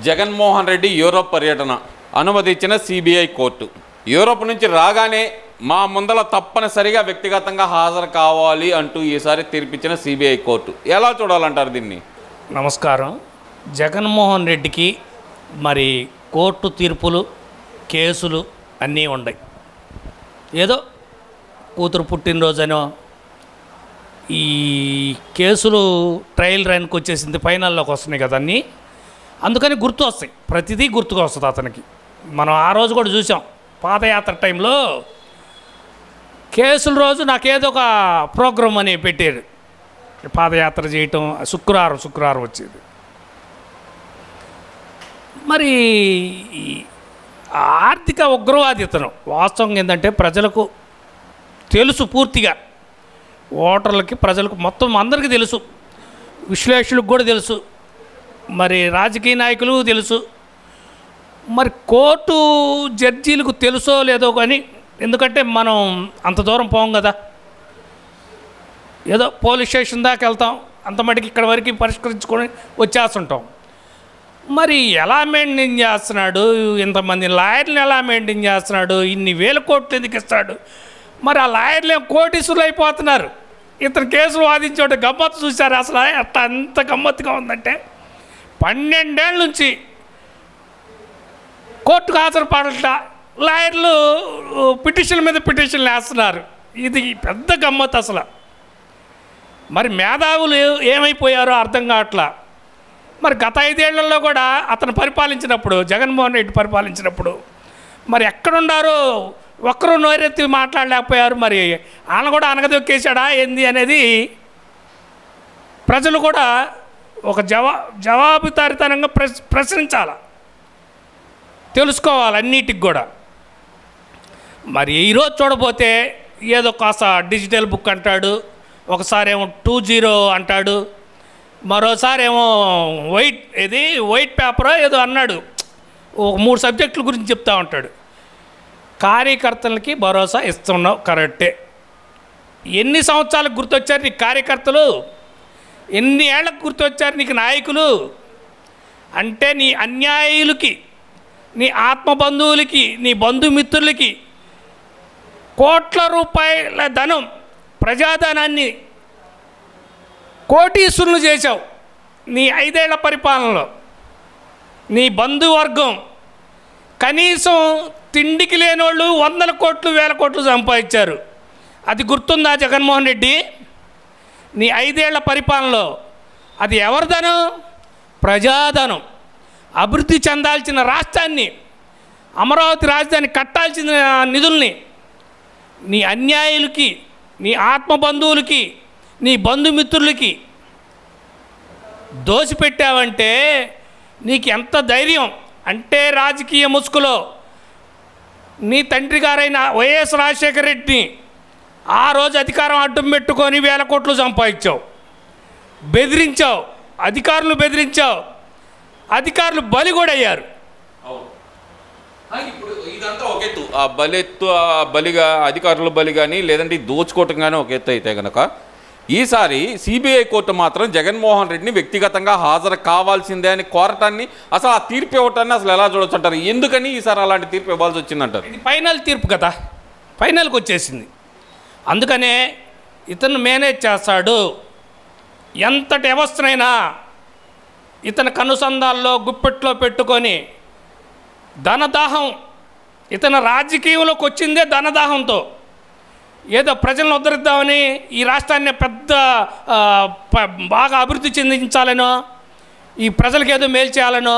Jaganmohan Reddy Europe పర్యటన అనుమతించిన CBI court. Europe నుంచి రాగానే మా ముందల తప్పనిసరిగా వ్యక్తిగతంగా హాజరు కావాలి అంటూ ఈసారి తీర్పిచ్చిన సిబిఐ కోర్టు. ఎలా చూడాలంటారు దీన్ని? నమస్కారం. జగన్మోహన్ రెడ్డికి మరి కోర్టు తీర్పులు, కేసులు అన్నీ ఉన్నాయి. ఏదో కూతురు పుట్టినరోజనో ఈ కేసులు ట్రయల్ రన్కి వచ్చేసింది, ఫైనల్లోకి వస్తున్నాయి కదా అన్నీ. అందుకని గుర్తు వస్తాయి, ప్రతిదీ గుర్తుకు వస్తుంది అతనికి. మనం ఆ రోజు కూడా చూసాం, పాదయాత్ర టైంలో కేసుల రోజు నాకేదో ఒక ప్రోగ్రాం అని పెట్టాడు. పాదయాత్ర చేయటం శుక్రవారం వచ్చేది. మరి ఆర్థిక ఉగ్రవాది ఇతను. వాస్తవం ఏంటంటే ప్రజలకు తెలుసు, పూర్తిగా ఓటర్లకి, ప్రజలకు మొత్తం అందరికీ తెలుసు, విశ్లేషకులకు కూడా తెలుసు, మరి రాజకీయ నాయకులు తెలుసు, మరి కోర్టు జడ్జీలకు తెలుసో లేదో కానీ, ఎందుకంటే మనం అంత దూరం పోం కదా, ఏదో పోలీస్ స్టేషన్ దాకా వెళ్తాం, అంత మటుకు ఇక్కడ వరకు పరిష్కరించుకొని వచ్చేస్తుంటాం. మరి ఎలా మెయింటైన్ చేస్తున్నాడు, ఇంతమంది లాయర్లను ఎలా మెయింటైన్ చేస్తున్నాడు, ఇన్ని వేల కోట్లు ఎందుకు ఇస్తాడు? మరి ఆ లాయర్లు ఏం కోటీసులు అయిపోతున్నారు. ఇతను కేసులు వాదించే గమ్మత్తు చూశారు అసలు. అట్లా అంత గమ్మత్తుగా ఉందంటే 12 ఏళ్ళ నుంచి కోర్టుకు హాజరుపడట, లాయర్లు పిటిషన్ల మీద పిటిషన్లు వేస్తున్నారు. ఇది పెద్ద గమ్మత్తు అసలు. మరి మేధావులు ఏమైపోయారో అర్థం కావట్లా. మరి గత 5 ఏళ్లలో కూడా అతను పరిపాలించినప్పుడు, జగన్మోహన్ రెడ్డి పరిపాలించినప్పుడు మరి ఎక్కడున్నారో ఒక్కరూ నోరెత్తి మాట్లాడలేకపోయారు. మరి ఆయన కూడా అనగదొక్కేశాడా ఏంది అనేది ప్రజలు కూడా ఒక జవాబుదారీతనంగా ప్రశ్నించాలి, తెలుసుకోవాలి అన్నిటికి కూడా. మరి ఈరోజు చూడబోతే ఏదో కాస్త డిజిటల్ బుక్ అంటాడు, ఒకసారి ఏమో 2.0 అంటాడు, మరోసారి ఏమో వైట్ పేపరో ఏదో అన్నాడు. ఒక 3 సబ్జెక్టుల గురించి చెప్తా ఉంటాడు. కార్యకర్తలకి భరోసా ఇస్తున్నావు, కరెక్టే. ఎన్ని సంవత్సరాలకు గుర్తొచ్చారు నీకు కార్యకర్తలు? ఎన్ని ఏళ్ళకు గుర్తొచ్చారు నీకు నాయకులు? అంటే నీ అన్యాయులకి, నీ ఆత్మబంధువులకి, నీ బంధుమిత్రులకి కోట్ల రూపాయల ధనం, ప్రజాధనాన్ని కోటీసులను చేశావు నీ 5 ఏళ్ల పరిపాలనలో. నీ బంధువర్గం కనీసం తిండికి లేనోళ్ళు 100 కోట్లు 1000 కోట్లు సంపాదించారు. అది గుర్తుందా జగన్మోహన్ రెడ్డి? నీ 5 ఏళ్ల పరిపాలనలో అది ఎవరిధనం? ప్రజాధనం. అభివృద్ధి చెందాల్సిన రాష్ట్రాన్ని, అమరావతి రాజధాని కట్టాల్సిన నిధుల్ని నీ అన్యాయులకి, నీ ఆత్మబంధువులకి, నీ బంధుమిత్రులకి దోసిపెట్టావంటే నీకు ఎంత ధైర్యం అంటే, రాజకీయ ముసుగులో నీ తండ్రి గారైన వైఎస్ రాజశేఖర రెడ్డిని ఆ రోజు అధికారం అడ్డం పెట్టుకొని 1000 కోట్లు సంపాదించావు, బెదిరించావు, అధికారులు బెదిరించావు, అధికారులు బలి కూడా అయ్యారు. ఇప్పుడు ఇదంతా ఒక ఎత్తు, ఆ బలిగా అధికారుల బలి కానీ లేదంటే దోచుకోవటం కానీ ఒక ఎత్తు అయితే కనుక, ఈసారి సిబిఐ కోర్టు మాత్రం జగన్మోహన్ రెడ్డిని వ్యక్తిగతంగా హాజరు కావాల్సిందే అని కోరటాన్ని, అసలు ఆ తీర్పు ఇవ్వటాన్ని అసలు ఎలా చూడొచ్చు అంటారు? ఎందుకని ఈసారి అలాంటి తీర్పు ఇవ్వాల్సి వచ్చిందంటారు? ఇది ఫైనల్ తీర్పు కదా, ఫైనల్కి వచ్చేసింది. అందుకనే ఇతను మేనేజ్ చేస్తాడు. ఎంతటి వ్యవస్థనైనా ఇతని కనుసంధాల్లో గుప్పెట్లో పెట్టుకొని ధనదాహం, ఇతను రాజకీయంలోకి వచ్చిందే ధనదాహంతో. ఏదో ప్రజలను ఉద్ధరిద్దామని, ఈ రాష్ట్రాన్ని పెద్ద బాగా అభివృద్ధి చెందించాలనో, ఈ ప్రజలకు ఏదో మేలు చేయాలనో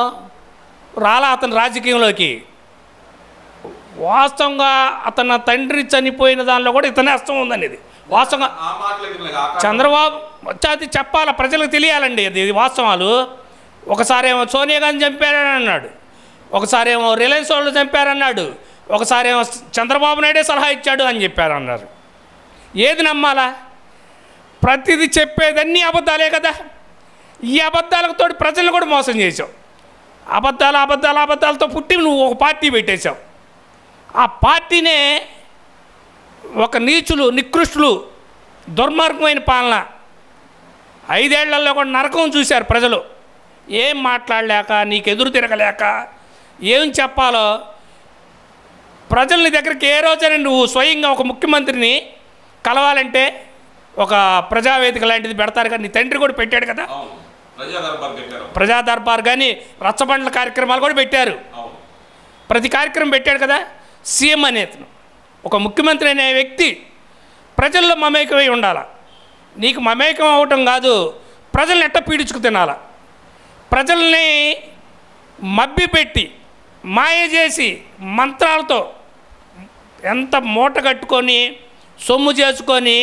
రాలా అతను రాజకీయంలోకి. వాస్తవంగా అతను తండ్రి చనిపోయిన దానిలో కూడా ఇతనే అస్తం ఉందనేది వాస్తవంగా. చంద్రబాబు అది చెప్పాలా, ప్రజలకు తెలియాలండి అది వాస్తవాలు. ఒకసారి ఏమో సోనియా గాంధీ చంపారని అన్నాడు, ఒకసారి ఏమో రిలయన్స్ వాళ్ళు చంపారన్నాడు, ఒకసారి ఏమో చంద్రబాబు నాయుడే సలహా ఇచ్చాడు అని చెప్పారన్నారు. ఏది నమ్మాలా? ప్రతిదీ చెప్పేదన్నీ అబద్ధాలే కదా. ఈ అబద్ధాలతో ప్రజలను కూడా మోసం చేసావు. అబద్ధాలతో పుట్టి నువ్వు ఒక పార్టీ పెట్టేశావు. ఆ పార్టీనే ఒక నీచులు, నికృష్టులు, దుర్మార్గమైన పాలన 5 ఏళ్లలో కూడా నరకం చూశారు ప్రజలు. ఏం మాట్లాడలేక, నీకు ఎదురు తిరగలేక, ఏం చెప్పాలో ప్రజల్ని దగ్గరికి ఏ రోజైనా నువ్వు స్వయంగా ఒక ముఖ్యమంత్రిని కలవాలంటే ఒక ప్రజావేదిక లాంటిది పెడతారు కదా. నీ తండ్రి కూడా పెట్టాడు కదా, ప్రజా దర్బార్ కానీ రచ్చబండ్ల కార్యక్రమాలు కూడా పెట్టారు. ప్రతి కార్యక్రమం పెట్టాడు కదా. సీఎం అనేతను, ఒక ముఖ్యమంత్రి అనే వ్యక్తి ప్రజల్లో మమేకమై ఉండాలి. నీకు మమేకం అవ్వటం కాదు, ప్రజల్ని ఎట్ట పీడించుకు తినాలా, ప్రజల్ని మభ్యపెట్టి మాయ చేసి మంత్రాలతో ఎంత మూట కట్టుకొని సొమ్ము చేసుకొని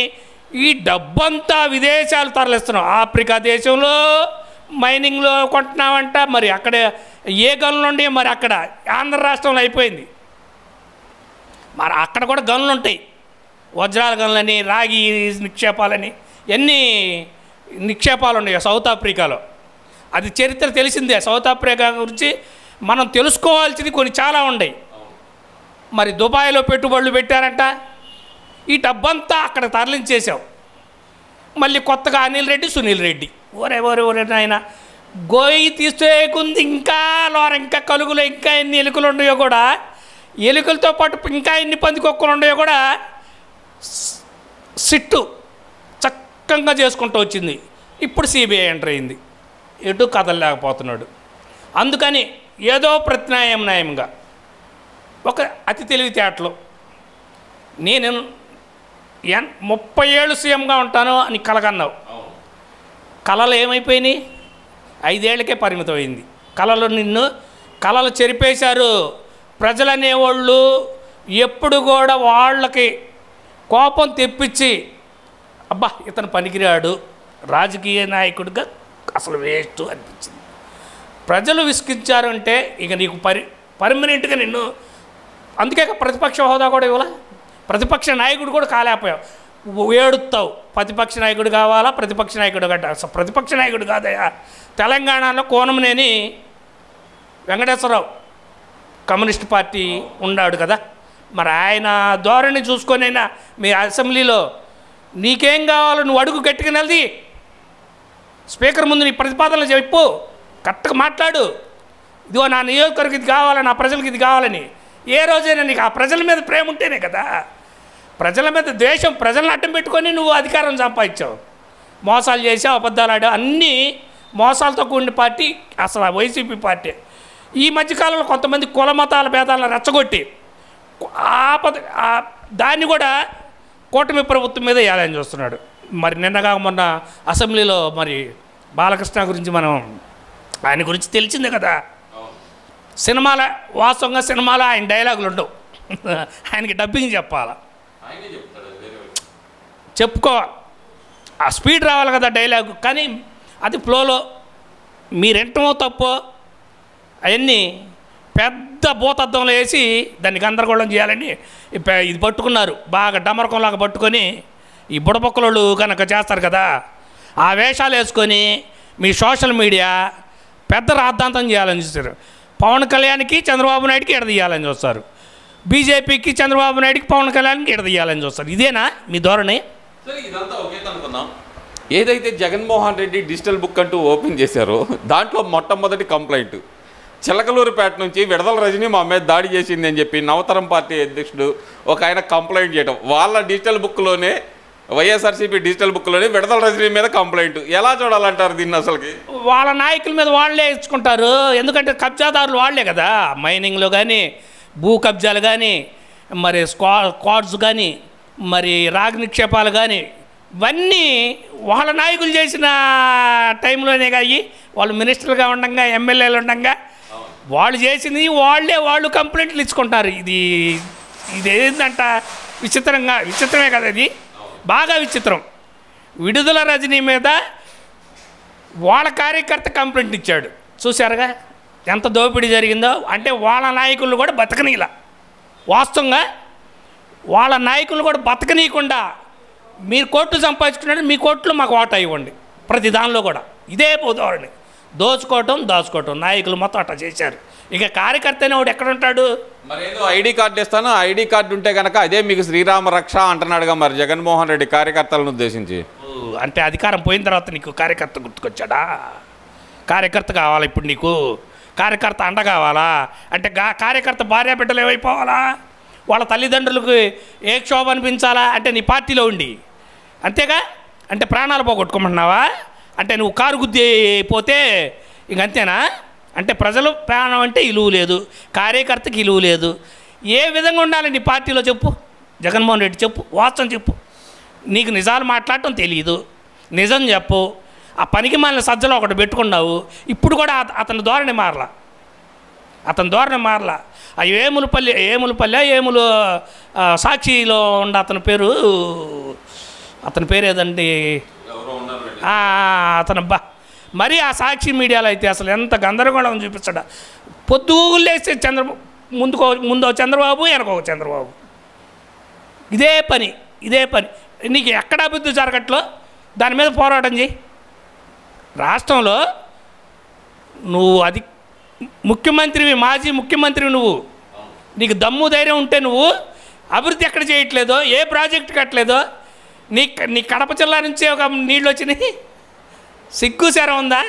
ఈ డబ్బంతా విదేశాలు తరలిస్తున్నాం. ఆఫ్రికా దేశంలో మైనింగ్లో కొంటున్నామంట, మరి అక్కడ ఏ గనులు ఉండి, మరి అక్కడ ఆంధ్ర రాష్ట్రంలో అయిపోయింది. మరి అక్కడ కూడా గనులు ఉంటాయి, వజ్రాల గనులని, రాగి నిక్షేపాలని, ఎన్ని నిక్షేపాలు ఉన్నాయి సౌత్ ఆఫ్రికాలో. అది చరిత్ర తెలిసిందే. సౌత్ ఆఫ్రికా గురించి మనం తెలుసుకోవాల్సింది కొన్ని చాలా ఉన్నాయి. మరి దుబాయ్లో పెట్టుబడులు పెట్టారంట, ఈ డబ్బంతా అక్కడ తరలించేసావు. మళ్ళీ కొత్తగా అనిల్ రెడ్డి, సునీల్ రెడ్డి, ఒరే నాయన గోయి తీసేకుంది. ఇంకా లోర, ఇంకా కలుగులో ఇంకా ఎన్ని ఎలుకలు ఉన్నాయో కూడా, ఎలుకలతో పాటు ఇంకా ఎన్ని పందికొక్కలు ఉన్నాయో కూడా సిట్టు చక్కగా చేసుకుంటూ వచ్చింది. ఇప్పుడు సిబిఐ ఎంటర్ అయింది, ఎటు కదలలేకపోతున్నాడు. అందుకని ఏదో ప్రత్యామ్నాయంగా ఒక అతి తెలివితేటలు, నేను 30 ఏళ్ళు సీఎంగా ఉంటాను అని కలగన్నావు. కళలు ఏమైపోయినాయి? 5 ఏళ్ళకే పరిమితమైంది కళలు. నిన్ను కళలు చెరిపేశారు. ప్రజలు అనేవాళ్ళు ఎప్పుడు కూడా వాళ్ళకి కోపం తెప్పించి, అబ్బా ఇతను పనికిరాడు, రాజకీయ నాయకుడిగా అసలు వేస్ట్ అనిపించింది. ప్రజలు విసిగించారు అంటే ఇక నీకు పర్మనెంట్గా నిన్ను, అందుకే ప్రతిపక్ష హోదా కూడా ఇవ్వాల, ప్రతిపక్ష నాయకుడు కూడా కాలేకపోయావు. ఏడుస్తావు, ప్రతిపక్ష నాయకుడు కావాలా, ప్రతిపక్ష నాయకుడు గట్ట. అసలు ప్రతిపక్ష నాయకుడు కాదయా. తెలంగాణలో కోనమనేని వెంకటేశ్వరరావు కమ్యూనిస్ట్ పార్టీ ఉన్నాడు కదా, మరి ఆయన ధోరణి చూసుకొనైనా మీ అసెంబ్లీలో నీకేం కావాలో నువ్వు అడుగు గట్టిగా నిలది, స్పీకర్ ముందు నీ ప్రతిపాదనలు చెప్పు, కరెక్ట్గా మాట్లాడు. ఇదిగో నా నియోజకవర్గం ఇది కావాలని, నా ప్రజలకు ఇది కావాలని. ఏ రోజైనా నీకు ఆ ప్రజల మీద ప్రేమ ఉంటేనే కదా. ప్రజల మీద ద్వేషం, ప్రజలను అడ్డం పెట్టుకొని నువ్వు అధికారం సంపాదించావు. మోసాలు చేసావు, అబద్ధాలు ఆడావు, అన్నీ మోసాలతో కూడిన పార్టీ అసలు వైసీపీ పార్టీ. ఈ మధ్యకాలంలో కొంతమంది కుల మతాల భేదాలను రెచ్చగొట్టి దాన్ని కూడా కూటమి ప్రభుత్వం మీద వేయాలని చూస్తున్నాడు. మరి నిన్నగా మొన్న అసెంబ్లీలో మరి బాలకృష్ణ గురించి ఆయన గురించి తెలిసిందే కదా. సినిమాల వాస్తవంగా సినిమాలో ఆయన డైలాగులు ఉండవు, ఆయనకి డబ్బింగ్ చెప్పాలా, చెప్పుకోవాలి, ఆ స్పీడ్ రావాలి కదా డైలాగు. కానీ అది ఫ్లోలో మీరెంటమో తప్పో అవన్నీ పెద్ద భూతద్దంలో వేసి దాన్ని గందరగోళం చేయాలని ఇది పట్టుకున్నారు. బాగా డమరకంలాగా పట్టుకొని ఈ బుడపక్కలోళ్ళు కనుక చేస్తారు కదా, ఆ వేషాలు వేసుకొని మీ సోషల్ మీడియా పెద్ద రాద్ధాంతం చేయాలని చూస్తారు. పవన్ కళ్యాణ్కి చంద్రబాబు నాయుడుకి ఎడదీయాలని చూస్తారు, బీజేపీకి చంద్రబాబు నాయుడుకి పవన్ కళ్యాణ్కి ఎడదీయాలని చూస్తారు. ఇదేనా మీ ధోరణి? సరే, ఇదంతా ఒకే అనుకుందాం. ఏదైతే జగన్మోహన్ రెడ్డి డిజిటల్ బుక్ అంటూ ఓపెన్ చేశారో దాంట్లో మొట్టమొదటి కంప్లైంట్ చిలకలూరుపేట నుంచి విడదల రజని మా మీద దాడి చేసింది అని చెప్పి నవతరం పార్టీ అధ్యక్షుడు ఒక ఆయన కంప్లైంట్ చేయడం, వాళ్ళ డిజిటల్ బుక్లోనే, వైఎస్ఆర్సీపీ డిజిటల్ బుక్లోనే విడదల రజని మీద కంప్లైంట్. ఎలా చూడాలంటారు దీన్ని? అసలుకి వాళ్ళ నాయకుల మీద వాళ్ళే ఇచ్చుకుంటారు, ఎందుకంటే కబ్జాదారులు వాళ్ళే కదా. మైనింగ్లో కానీ, భూ కబ్జాలు కానీ, మరి స్క్వాడ్స్ కానీ, మరి రాగి నిక్షేపాలు కానీ, ఇవన్నీ వాళ్ళ నాయకులు చేసిన టైంలోనే కాయి, వాళ్ళు మినిస్టర్లుగా ఉండగా, ఎమ్మెల్యేలు ఉండగా వాళ్ళు చేసింది వాళ్ళు కంప్లైంట్లు ఇచ్చుకుంటారు. ఇది ఏంటంట విచిత్రమే కదా, ఇది బాగా విచిత్రం. విడుదల రజనీ మీద వాళ్ళ కార్యకర్త కంప్లైంట్ ఇచ్చాడు, చూశారుగా ఎంత దోపిడీ జరిగిందో. అంటే వాళ్ళ నాయకులు కూడా బతకనీలా, వాస్తవంగా వాళ్ళ నాయకులు కూడా బతకనీయకుండా మీరు కోట్లు సంపాదించుకున్నాడు, మీ కోట్లు మాకు వాటా ఇవ్వండి ప్రతి దానిలో కూడా. ఇదే పోదారని దాచుకోవటం నాయకులు మొత్తం అట్లా చేశారు. ఇక కార్యకర్త అనేవాడు ఎక్కడ ఉంటాడు? మరి ఏదో ఐడి కార్డు ఇస్తాను, ఐడి కార్డు ఉంటే కనుక అదే మీకు శ్రీరామ రక్ష అంటున్నాడుగా మరి జగన్మోహన్ రెడ్డి కార్యకర్తలను ఉద్దేశించి. అంటే అధికారం పోయిన తర్వాత నీకు కార్యకర్త గుర్తుకొచ్చాడా? కార్యకర్త కావాలా ఇప్పుడు నీకు? కార్యకర్త అండ కావాలా? అంటే కార్యకర్త భార్య బిడ్డలు ఏమైపోవాలా? వాళ్ళ తల్లిదండ్రులకు ఏ క్షోభ అనిపించాలా? అంటే నీ పార్టీలో ఉండి అంతేగా? అంటే ప్రాణాలు పోగొట్టుకోమంటున్నావా? అంటే నువ్వు కారు గుద్ది పోతే ఇంకంతేనా? అంటే ప్రజలు ప్రాణం అంటే విలువ లేదు, కార్యకర్తకి విలువ లేదు. ఏ విధంగా ఉండాలి నీ పార్టీలో చెప్పు? జగన్మోహన్ రెడ్డి చెప్పు, వాస్తవం చెప్పు. నీకు నిజాలు మాట్లాడటం తెలియదు, నిజం చెప్పు. ఆ పనికి మాలిన సజ్జలో ఒకటి పెట్టుకున్నావు. ఇప్పుడు కూడా అతని ధోరణి మారలా. ఆ ఏములు సాక్షిలో ఉండ అతని పేరు ఏదండి? అతను మరి ఆ సాక్షి మీడియాలో అయితే అసలు ఎంత గందరగోళం చూపిస్తాడు. పొద్దుగులేస్తే ముందో చంద్రబాబు, వెనకో చంద్రబాబు. ఇదే పని. నీకు ఎక్కడ అభివృద్ధి జరగట్లో దాని మీద పోరాటం చేయి. రాష్ట్రంలో నువ్వు ముఖ్యమంత్రివి, మాజీ ముఖ్యమంత్రివి నువ్వు. నీకు దమ్ము ధైర్యం ఉంటే నువ్వు అభివృద్ధి ఎక్కడ చేయట్లేదో, ఏ ప్రాజెక్టు కట్టలేదో, నీ కడప జిల్లా నుంచి ఒక నీళ్ళు వచ్చినాయి. సిగ్గు శరం ఉందా?